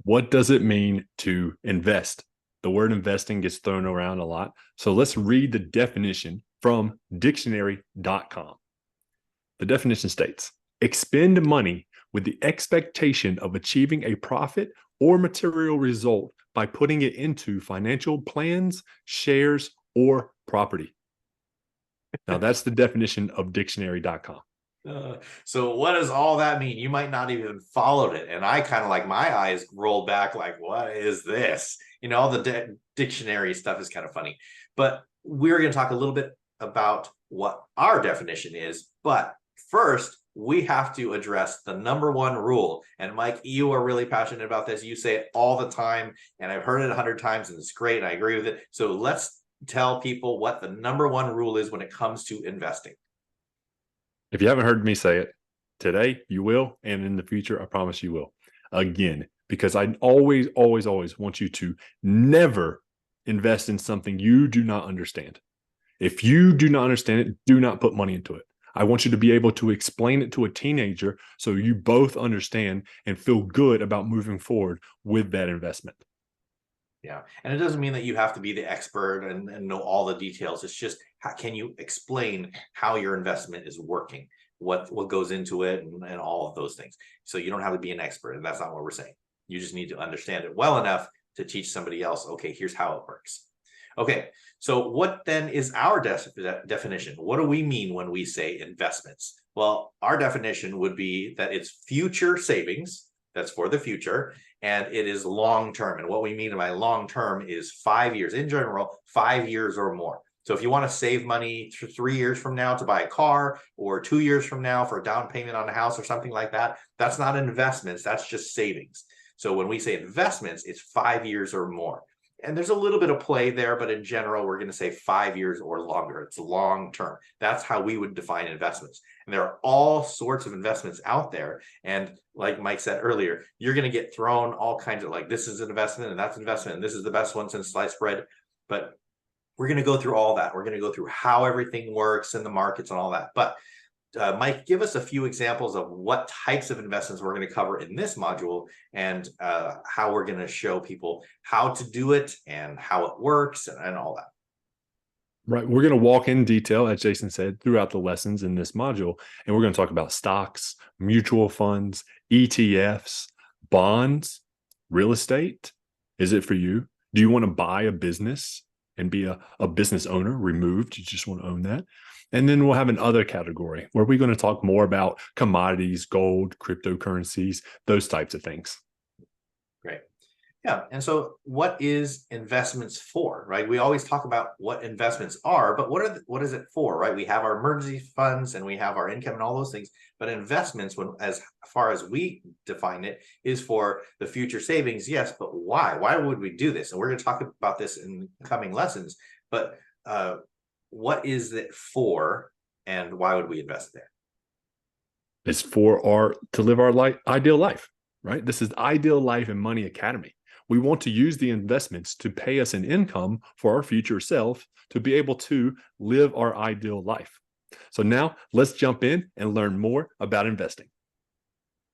What does it mean to invest? The word investing gets thrown around a lot. So let's read the definition from dictionary.com. The definition states, expend money with the expectation of achieving a profit or material result by putting it into financial plans, shares, or property. Now, that's the definition of dictionary.com. So what does all that mean? You might not even followed it. And I kind of like my eyes rolled back like, what is this? All the dictionary stuff is kind of funny. But we're going to talk a little bit about what our definition is. But first, we have to address the number one rule. And Mike, you are really passionate about this. You say it all the time. And I've heard it 100 times and it's great. And I agree with it. So let's tell people what the number one rule is when it comes to investing. If you haven't heard me say it today, you will. And in the future, I promise you will. Again, because I always, always, always want you to never invest in something you do not understand. If you do not understand it, do not put money into it. I want you to be able to explain it to a teenager so you both understand and feel good about moving forward with that investment. Yeah. And it doesn't mean that you have to be the expert and know all the details. It's just, can you explain how your investment is working, what goes into it and all of those things. So you don't have to be an expert. And that's not what we're saying. You just need to understand it well enough to teach somebody else, okay, here's how it works. Okay. So what then is our definition? What do we mean when we say investments? Well, our definition would be that it's future savings. That's for the future. And it is long-term. And what we mean by long-term is 5 years. In general, 5 years or more. So if you want to save money 3 years from now to buy a car, or 2 years from now for a down payment on a house or something like that, that's not investments. That's just savings. So when we say investments, it's 5 years or more. And there's a little bit of play there, but in general, we're going to say 5 years or longer. It's long term. That's how we would define investments. And there are all sorts of investments out there. And like Mike said earlier, you're going to get thrown all kinds of like, this is an investment and that's an investment. And this is the best one since sliced bread. But we're going to go through all that. We're going to go through how everything works in the markets and all that. But Mike, give us a few examples of what types of investments we're going to cover in this module and how we're going to show people how to do it and how it works and all that. Right. We're going to walk in detail, as Jason said, throughout the lessons in this module. And we're going to talk about stocks, mutual funds, ETFs, bonds, real estate. Is it for you? Do you want to buy a business and be a business owner removed? You just want to own that. And then we'll have another category where we're going to talk more about commodities, gold, cryptocurrencies, those types of things. Great. Yeah. And so what is investments for, right? We always talk about what investments are, but what is it for, right? We have our emergency funds and we have our income and all those things, but investments, as far as we define it, is for the future savings. Yes, but why? Why would we do this? And we're going to talk about this in coming lessons, but what is it for and why would we invest there? It's for to live our ideal life, right? This is the Ideal Life and Money Academy. We want to use the investments to pay us an income for our future self to be able to live our ideal life. So now let's jump in and learn more about investing.